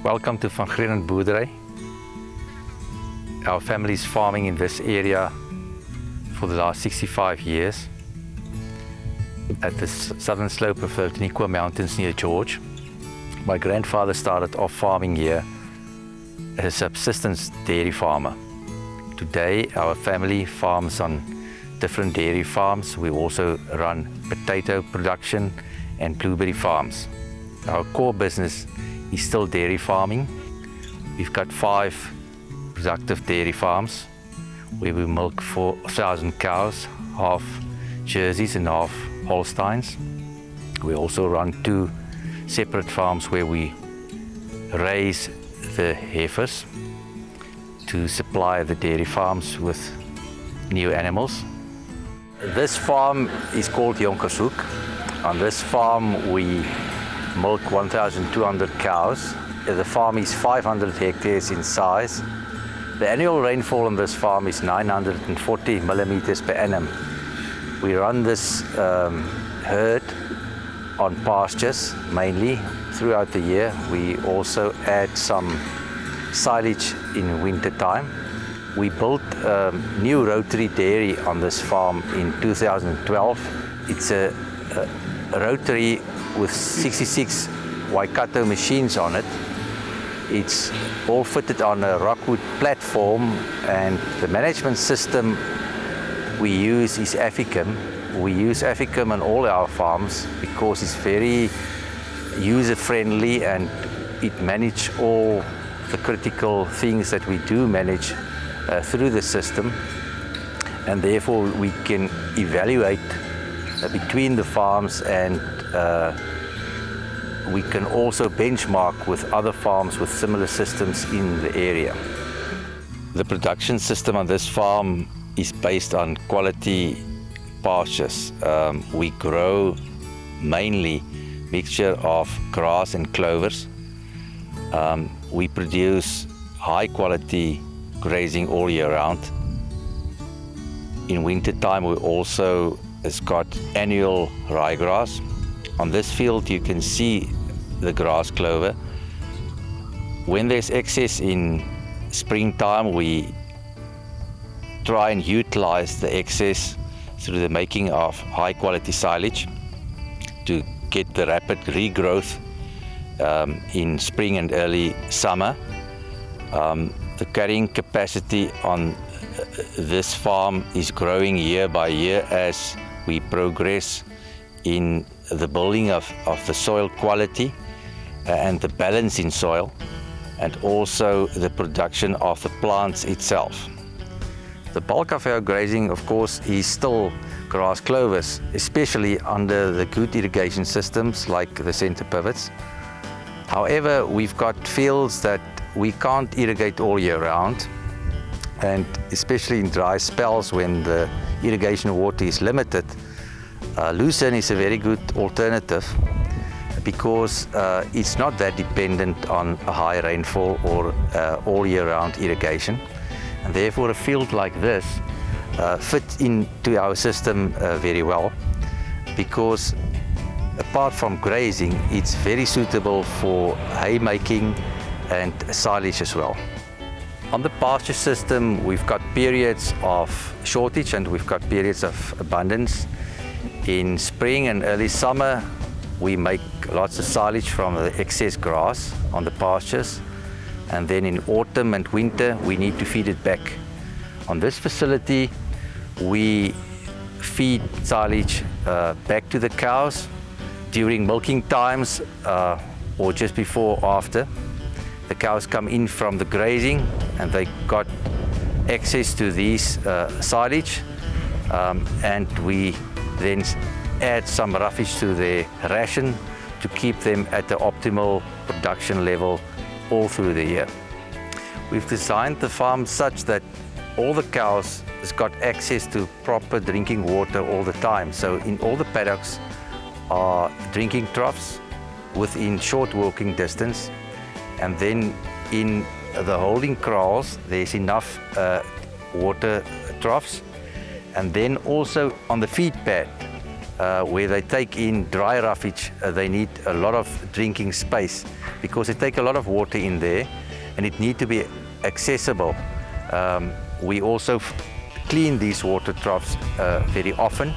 Welcome to Van Greunen Boerdery. Our family is farming in this area for the last 65 years at the southern slope of the Taniqua Mountains near George. My grandfather started off farming here as a subsistence dairy farmer. Today our family farms on different dairy farms. We also run potato production and blueberry farms. Our core business is still dairy farming. We've got 5 productive dairy farms where we milk 4,000 cows, half Jerseys and half Holsteins. We also run 2 separate farms where we raise the heifers to supply the dairy farms with new animals. This farm is called Jonkershoek. On this farm we milk 1,200 cows. The farm is 500 hectares in size. The annual rainfall on this farm is 940 millimeters per annum. We run this herd on pastures mainly throughout the year. We also add some silage in winter time. We built a new Rotary dairy on this farm in 2012. It's a Rotary with 66 Waikato machines on it. It's all fitted on a Rockwood platform, and the management system we use is AfiMilk. We use AfiMilk on all our farms because it's very user-friendly and it manages all the critical things that we do manage through the system, and therefore we can evaluate between the farms, and we can also benchmark with other farms with similar systems in the area. The production system on this farm is based on quality pastures. We grow mainly mixture of grass and clovers. We produce high quality grazing all year round. In winter time we also has got annual ryegrass. On this field you can see the grass clover. When there's excess in springtime, we try and utilize the excess through the making of high quality silage to get the rapid regrowth in spring and early summer. The carrying capacity on this farm is growing year by year as we progress in the building of the soil quality and the balance in soil, and also the production of the plants itself. The bulk of our grazing, of course, is still grass clovers, especially under the good irrigation systems like the center pivots. However, we've got fields that we can't irrigate all year round, and especially in dry spells when the irrigation water is limited, lucerne is a very good alternative because it's not that dependent on a high rainfall or all year round irrigation, and therefore a field like this fits into our system very well, because apart from grazing it's very suitable for hay making and silage as well. On the pasture system we've got periods of shortage and we've got periods of abundance. In spring and early summer we make lots of silage from the excess grass on the pastures, and then in autumn and winter we need to feed it back. On this facility we feed silage back to the cows during milking times or just before or after. The cows come in from the grazing and they got access to these silage, and we then add some roughage to their ration to keep them at the optimal production level all through the year. We've designed the farm such that all the cows has got access to proper drinking water all the time. So in all the paddocks are drinking troughs within short walking distance, and then in the holding kraals there's enough water troughs, and then also on the feed pad where they take in dry roughage, they need a lot of drinking space because they take a lot of water in there and it needs to be accessible. We also clean these water troughs very often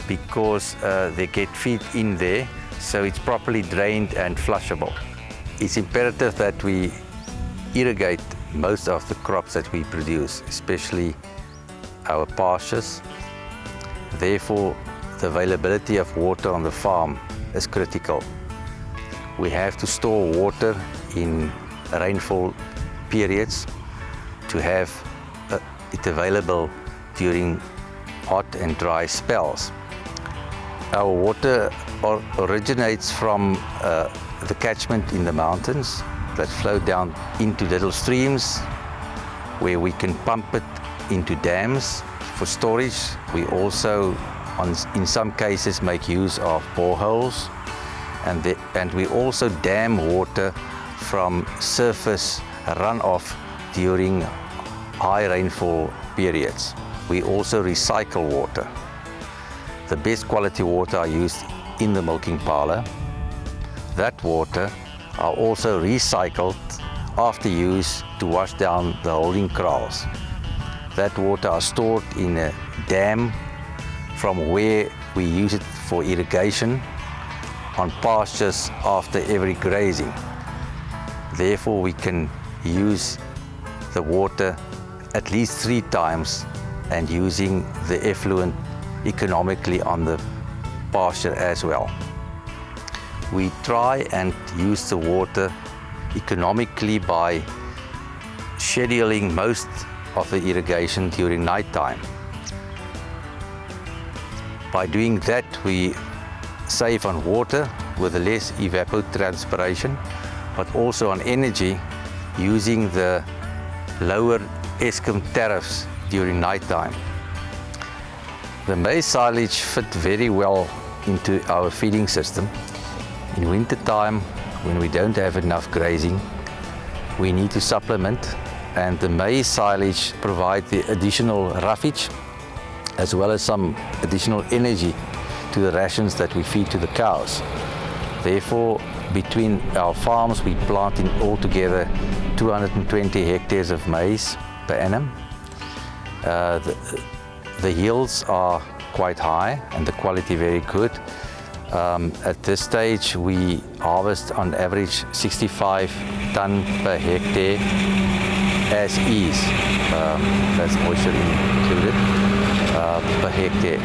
because they get feed in there, so it's properly drained and flushable. It's imperative that we irrigate most of the crops that we produce, especially our pastures. Therefore, the availability of water on the farm is critical. We have to store water in rainfall periods to have it available during hot and dry spells. Our water originates from the catchment in the mountains that flow down into little streams where we can pump it into dams for storage. We also, in some cases, make use of boreholes, and we also dam water from surface runoff during high rainfall periods. We also recycle water. The best quality water are used in the milking parlour. That water are also recycled after use to wash down the holding kraals. That water are stored in a dam from where we use it for irrigation on pastures after every grazing. Therefore, we can use the water at least 3 times and using the effluent economically on the pasture as well. We try and use the water economically by scheduling most of the irrigation during night time. By doing that, we save on water with less evapotranspiration, but also on energy using the lower Eskom tariffs during night time. The maize silage fit very well into our feeding system. In winter time, when we don't have enough grazing, we need to supplement, and the maize silage provide the additional roughage as well as some additional energy to the rations that we feed to the cows. Therefore, between our farms, we plant in altogether 220 hectares of maize per annum. The yields are quite high and the quality very good. At this stage, we harvest on average 65 ton per hectare as is. That's moisture included per hectare,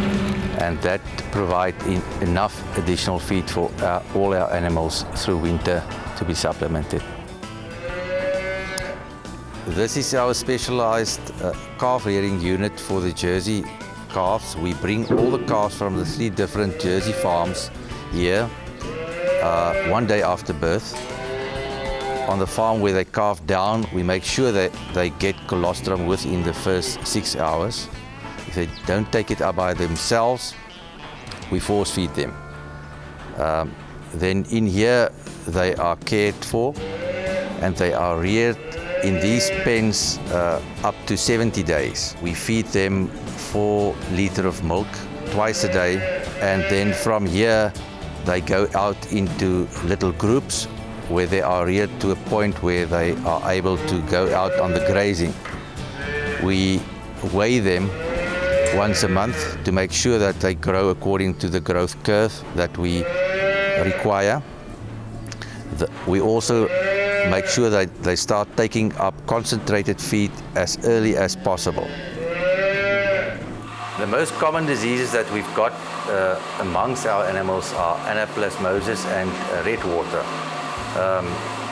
and that provides enough additional feed for all our animals through winter to be supplemented. This is our specialized calf rearing unit for the Jersey calves. We bring all the calves from the 3 different Jersey farms here one day after birth. On the farm where they calve down, we make sure that they get colostrum within the first 6 hours. If they don't take it up by themselves, we force feed them. Then in here they are cared for and they are reared in these pens up to 70 days. We feed them 4 liters of milk twice a day, and then from here they go out into little groups where they are reared to a point where they are able to go out on the grazing. We weigh them once a month to make sure that they grow according to the growth curve that we require. We also make sure that they start taking up concentrated feed as early as possible. The most common diseases that we've got amongst our animals are anaplasmosis and red water.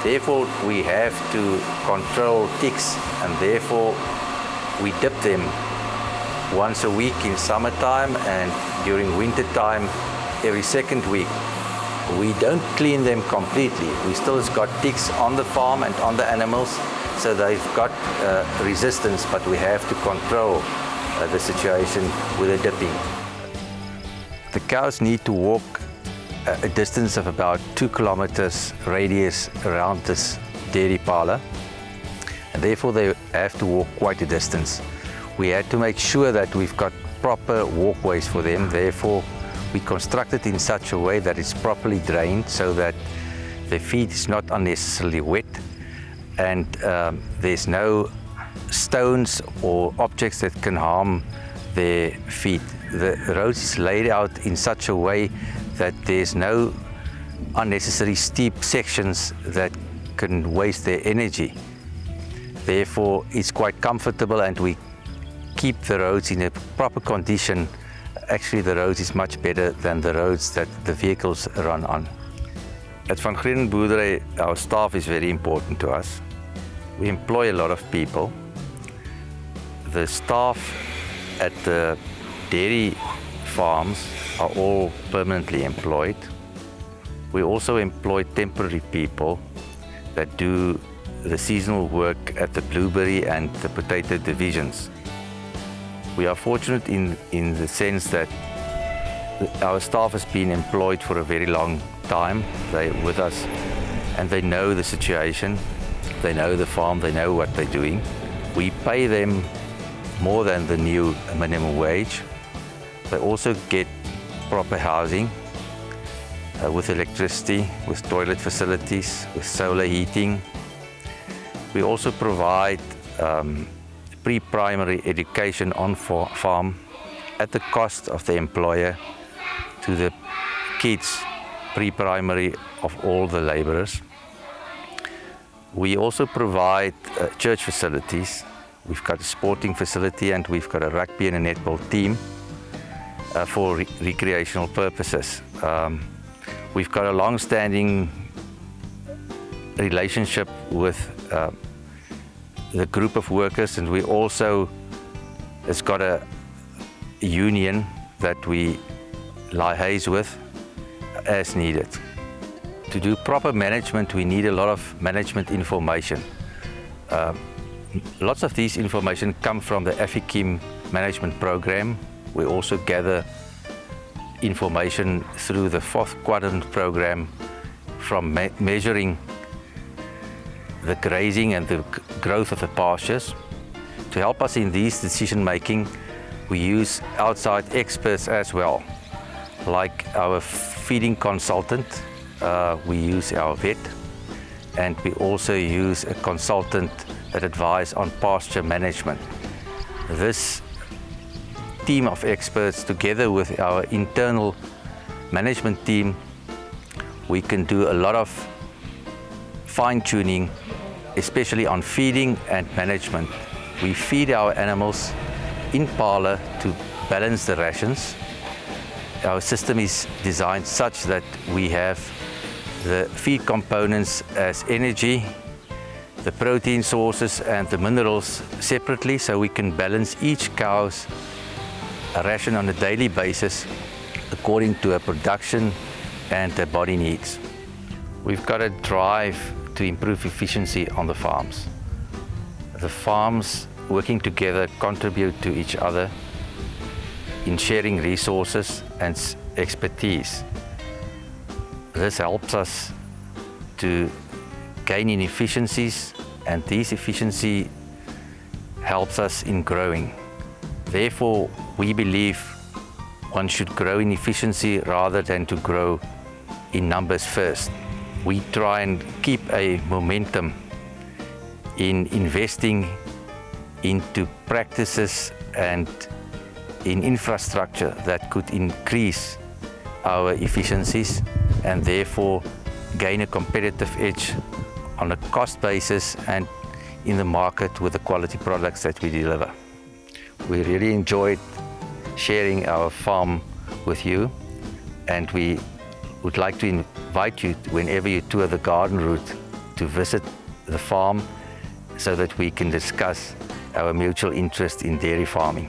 Therefore, we have to control ticks, and therefore we dip them once a week in summertime, and during winter time every 2nd week. We don't clean them completely. We still got ticks on the farm and on the animals, so they've got resistance, but we have to control the situation with the dipping. The cows need to walk a distance of about 2 kilometers radius around this dairy parlour, and therefore they have to walk quite a distance. We had to make sure that we've got proper walkways for them. Therefore, be constructed in such a way that it's properly drained so that the feed is not unnecessarily wet, and there's no stones or objects that can harm their feet. The roads is laid out in such a way that there's no unnecessary steep sections that can waste their energy. Therefore, it's quite comfortable, and we keep the roads in a proper condition. Actually, the roads is much better than the roads that the vehicles run on. At Van Greunen Boerdery, our staff is very important to us. We employ a lot of people. The staff at the dairy farms are all permanently employed. We also employ temporary people that do the seasonal work at the blueberry and the potato divisions. We are fortunate in the sense that our staff has been employed for a very long time. They're with us and they know the situation, they know the farm, they know what they're doing. We pay them more than the new minimum wage. They also get proper housing with electricity, with toilet facilities, with solar heating. We also provide pre-primary education on farm at the cost of the employer to the kids, pre-primary of all the laborers. We also provide church facilities. We've got a sporting facility and we've got a rugby and a netball team for recreational purposes. We've got a long-standing relationship with the group of workers, and we also has got a union that we liaise with as needed. To do proper management, we need a lot of management information. Lots of these information come from the AfiMilk management program. We also gather information through the 4th quadrant program from measuring the grazing and the growth of the pastures. To help us in these decision making, we use outside experts as well, like our feeding consultant. We use our vet, and we also use a consultant that advises on pasture management. This team of experts, together with our internal management team, we can do a lot of fine-tuning, especially on feeding and management. We feed our animals in Parlour to balance the rations. Our system is designed such that we have the feed components as energy, the protein sources and the minerals separately, so we can balance each cow's ration on a daily basis according to a production and their body needs. We've got a drive to improve efficiency on the farms. The farms working together contribute to each other in sharing resources and expertise. This helps us to gain in efficiencies, and this efficiency helps us in growing. Therefore, we believe one should grow in efficiency rather than to grow in numbers first. We try and keep a momentum in investing into practices and in infrastructure that could increase our efficiencies and therefore gain a competitive edge on a cost basis and in the market with the quality products that we deliver. We really enjoyed sharing our farm with you, and we would like to invite you, whenever you tour the garden route, to visit the farm so that we can discuss our mutual interest in dairy farming.